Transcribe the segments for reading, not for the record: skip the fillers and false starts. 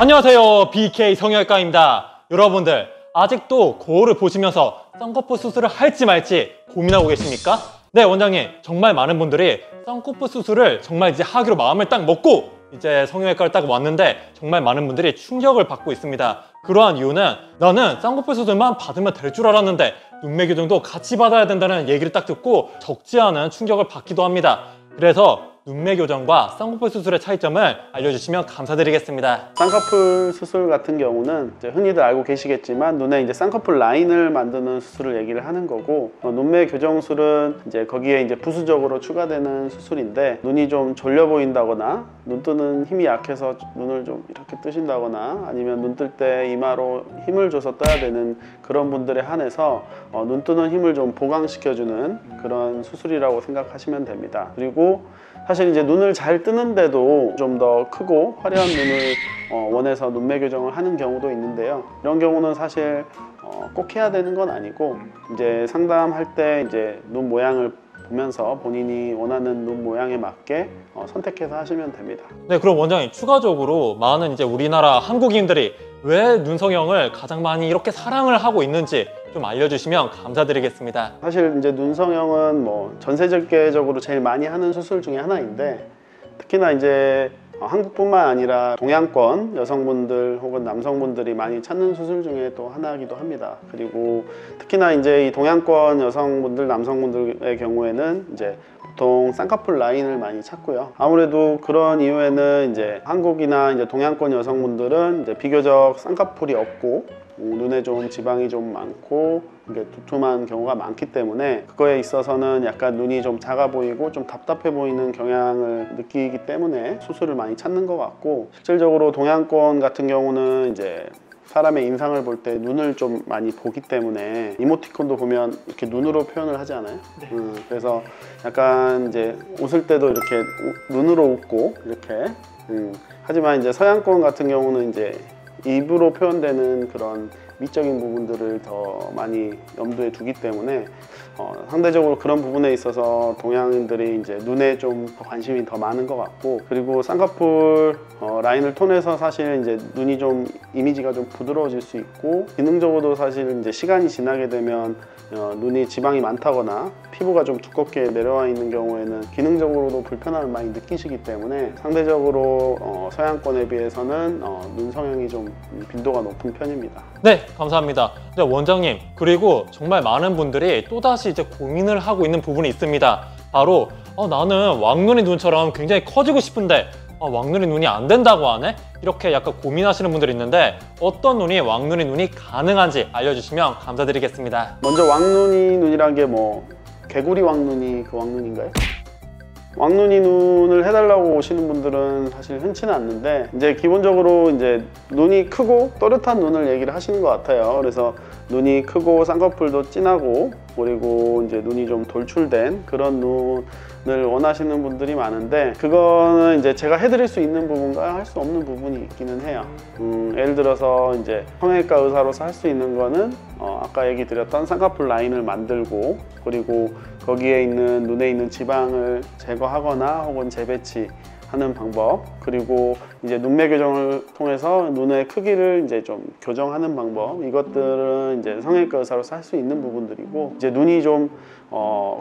안녕하세요, BK 성형외과입니다. 여러분들 아직도 거울을 보시면서 쌍꺼풀 수술을 할지 말지 고민하고 계십니까? 네, 원장님, 정말 많은 분들이 쌍꺼풀 수술을 정말 이제 하기로 마음을 딱 먹고 이제 성형외과를 딱 왔는데 정말 많은 분들이 충격을 받고 있습니다. 그러한 이유는 나는 쌍꺼풀 수술만 받으면 될 줄 알았는데 눈매 교정도 같이 받아야 된다는 얘기를 딱 듣고 적지 않은 충격을 받기도 합니다. 그래서 눈매 교정과 쌍꺼풀 수술의 차이점을 알려주시면 감사드리겠습니다. 쌍꺼풀 수술 같은 경우는 이제 흔히들 알고 계시겠지만 눈에 이제 쌍꺼풀 라인을 만드는 수술을 얘기를 하는 거고, 눈매 교정술은 이제 거기에 이제 부수적으로 추가되는 수술인데, 눈이 좀 졸려 보인다거나 눈 뜨는 힘이 약해서 눈을 좀 이렇게 뜨신다거나 아니면 눈 뜰 때 이마로 힘을 줘서 떠야 되는 그런 분들에 한해서 눈 뜨는 힘을 좀 보강시켜주는 그런 수술이라고 생각하시면 됩니다. 그리고 사실 이제 눈을 잘 뜨는데도 좀 더 크고 화려한 눈을 원해서 눈매 교정을 하는 경우도 있는데요. 이런 경우는 사실 꼭 해야 되는 건 아니고, 이제 상담할 때 이제 눈 모양을 보면서 본인이 원하는 눈 모양에 맞게 선택해서 하시면 됩니다. 네, 그럼 원장님, 추가적으로 많은 이제 우리나라 한국인들이 왜 눈성형을 가장 많이 이렇게 사랑을 하고 있는지 좀 알려주시면 감사드리겠습니다. 사실 이제 눈성형은 뭐 전 세계적으로 제일 많이 하는 수술 중에 하나인데, 특히나 이제 한국뿐만 아니라 동양권 여성분들 혹은 남성분들이 많이 찾는 수술 중에 또 하나이기도 합니다. 그리고 특히나 이제 이 동양권 여성분들, 남성분들의 경우에는 이제 보통 쌍꺼풀 라인을 많이 찾고요. 아무래도 그런 이유에는 이제 한국이나 이제 동양권 여성분들은 이제 비교적 쌍꺼풀이 없고 눈에 좀 지방이 좀 많고 이게 두툼한 경우가 많기 때문에 그거에 있어서는 약간 눈이 좀 작아 보이고 좀 답답해 보이는 경향을 느끼기 때문에 수술을 많이 찾는 것 같고, 실질적으로 동양권 같은 경우는 이제 사람의 인상을 볼 때 눈을 좀 많이 보기 때문에 이모티콘도 보면 이렇게 눈으로 표현을 하지 않아요? 네. 그래서 약간 이제 웃을 때도 이렇게 눈으로 웃고 이렇게 하지만 이제 서양권 같은 경우는 이제 입으로 표현되는 그런 미적인 부분들을 더 많이 염두에 두기 때문에 상대적으로 그런 부분에 있어서 동양인들이 이제 눈에 좀 관심이 더 많은 것 같고, 그리고 쌍꺼풀 라인을 통해서 사실 이제 눈이 좀 이미지가 좀 부드러워질 수 있고, 기능적으로도 사실 이제 시간이 지나게 되면 눈이 지방이 많다거나 피부가 좀 두껍게 내려와 있는 경우에는 기능적으로도 불편함을 많이 느끼시기 때문에 상대적으로 서양권에 비해서는 눈 성형이 좀 빈도가 높은 편입니다. 네, 감사합니다. 네, 원장님, 그리고 정말 많은 분들이 또다시 이제 고민을 하고 있는 부분이 있습니다. 바로 나는 왕눈이 눈처럼 굉장히 커지고 싶은데 왕눈이 눈이 안 된다고 하네? 이렇게 약간 고민하시는 분들이 있는데, 어떤 눈이 왕눈이 눈이 가능한지 알려주시면 감사드리겠습니다. 먼저 왕눈이 눈이란 게 뭐 개구리 왕눈이 그 왕눈인가요? 왕눈이 눈을 해달라고 오시는 분들은 사실 흔치는 않는데, 이제 기본적으로 이제 눈이 크고 또렷한 눈을 얘기를 하시는 것 같아요. 그래서 눈이 크고 쌍꺼풀도 진하고 그리고 이제 눈이 좀 돌출된 그런 눈을 원하시는 분들이 많은데, 그거는 이제 제가 해드릴 수 있는 부분과 할 수 없는 부분이 있기는 해요. 예를 들어서 이제 성형외과 의사로서 할 수 있는 거는 아까 얘기 드렸던 쌍꺼풀 라인을 만들고, 그리고 거기에 있는 눈에 있는 지방을 제거하거나 혹은 재배치하는 방법, 그리고 이제 눈매 교정을 통해서 눈의 크기를 이제 좀 교정하는 방법, 이것들은 이제 성형외과 의사로서 할 수 있는 부분들이고, 이제 눈이 좀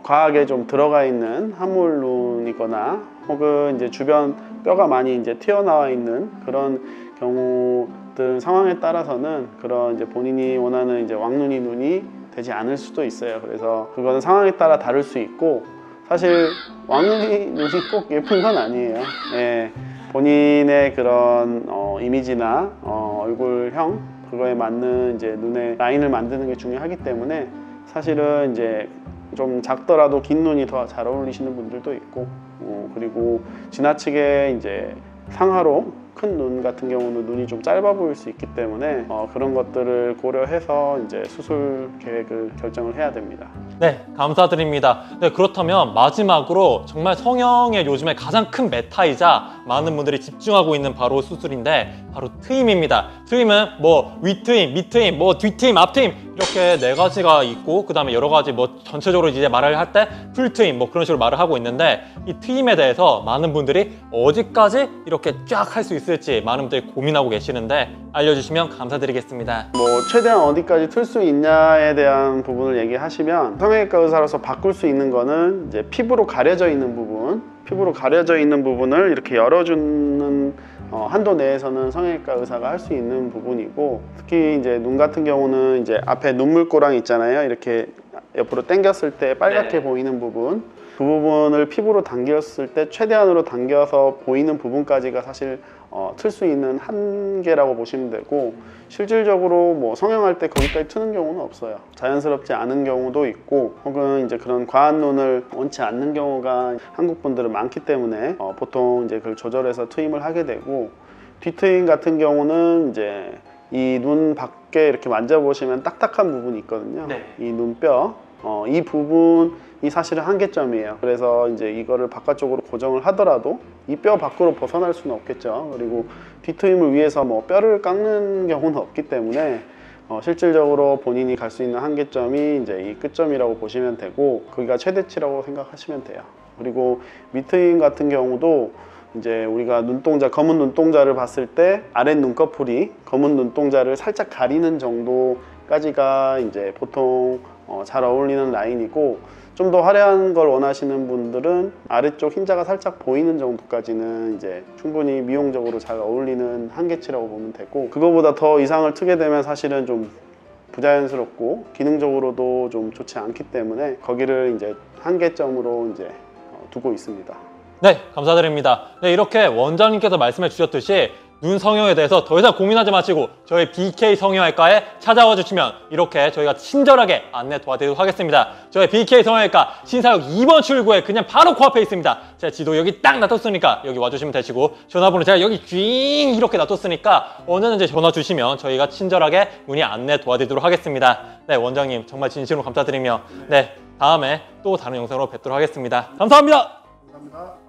과하게 좀 들어가 있는 함몰 눈이거나 혹은 이제 주변 뼈가 많이 이제 튀어나와 있는 그런 경우들 상황에 따라서는 그런 이제 본인이 원하는 이제 왕눈이 눈이 되지 않을 수도 있어요. 그래서 그거는 상황에 따라 다를 수 있고, 사실 왕눈이 눈이 꼭 예쁜 건 아니에요. 예, 본인의 그런 이미지나 얼굴형 그거에 맞는 이제 눈의 라인을 만드는 게 중요하기 때문에 사실은 이제 좀 작더라도 긴 눈이 더 잘 어울리시는 분들도 있고, 그리고 지나치게 이제 상하로 큰 눈 같은 경우는 눈이 좀 짧아 보일 수 있기 때문에 그런 것들을 고려해서 이제 수술 계획을 결정을 해야 됩니다. 네, 감사드립니다. 네, 그렇다면 마지막으로 정말 성형의 요즘에 가장 큰 메타이자 많은 분들이 집중하고 있는 바로 수술인데, 바로 트임입니다. 트임은 뭐 윗트임, 밑트임, 뭐 뒤트임, 앞트임 이렇게 4가지가 있고, 그 다음에 여러 가지 뭐 전체적으로 이제 말을 할 때 풀트임 뭐 그런 식으로 말을 하고 있는데, 이 트임에 대해서 많은 분들이 어디까지 이렇게 쫙 할 수 있을지 많은 분들이 고민하고 계시는데 알려주시면 감사드리겠습니다. 뭐 최대한 어디까지 틀 수 있냐에 대한 부분을 얘기하시면 성형외과 의사로서 바꿀 수 있는 거는 이제 피부로 가려져 있는 부분, 피부로 가려져 있는 부분을 이렇게 열어주는 한도 내에서는 성형외과 의사가 할 수 있는 부분이고, 특히 이제 눈 같은 경우는 이제 앞에 눈물꼬랑 있잖아요. 이렇게 옆으로 당겼을 때 빨갛게 네. 보이는 부분, 그 부분을 피부로 당겼을 때 최대한으로 당겨서 보이는 부분까지가 사실 틀 수 있는 한계라고 보시면 되고, 실질적으로 뭐 성형할 때 거기까지 트는 경우는 없어요. 자연스럽지 않은 경우도 있고, 혹은 이제 그런 과한 눈을 원치 않는 경우가 한국 분들은 많기 때문에 보통 이제 그걸 조절해서 트임을 하게 되고, 뒤트임 같은 경우는 이제 이 눈 밖에 이렇게 만져보시면 딱딱한 부분이 있거든요. 네. 이 눈뼈, 이 부분이 사실은 한계점이에요. 그래서 이제 이거를 바깥쪽으로 고정을 하더라도 이 뼈 밖으로 벗어날 수는 없겠죠. 그리고 뒤트임을 위해서 뭐 뼈를 깎는 경우는 없기 때문에 실질적으로 본인이 갈 수 있는 한계점이 이제 이 끝점이라고 보시면 되고, 거기가 최대치라고 생각하시면 돼요. 그리고 밑트임 같은 경우도 이제 우리가 눈동자, 검은 눈동자를 봤을 때 아랫 눈꺼풀이 검은 눈동자를 살짝 가리는 정도까지가 이제 보통 잘 어울리는 라인이고, 좀 더 화려한 걸 원하시는 분들은 아래쪽 흰자가 살짝 보이는 정도까지는 이제 충분히 미용적으로 잘 어울리는 한계치라고 보면 되고, 그거보다 더 이상을 트게 되면 사실은 좀 부자연스럽고 기능적으로도 좀 좋지 않기 때문에 거기를 이제 한계점으로 이제 두고 있습니다. 네, 감사드립니다. 네, 이렇게 원장님께서 말씀해 주셨듯이 눈 성형에 대해서 더 이상 고민하지 마시고 저희 BK 성형외과에 찾아와 주시면 이렇게 저희가 친절하게 안내 도와드리도록 하겠습니다. 저희 BK 성형외과 신사역 2번 출구에 그냥 바로 코앞에 있습니다. 제 지도 여기 딱 놔뒀으니까 여기 와주시면 되시고, 전화번호 제가 여기 쥐 이렇게 놔뒀으니까 언제든지 전화 주시면 저희가 친절하게 문의 안내 도와드리도록 하겠습니다. 네, 원장님 정말 진심으로 감사드리며 네, 다음에 또 다른 영상으로 뵙도록 하겠습니다. 감사합니다. 감사합니다.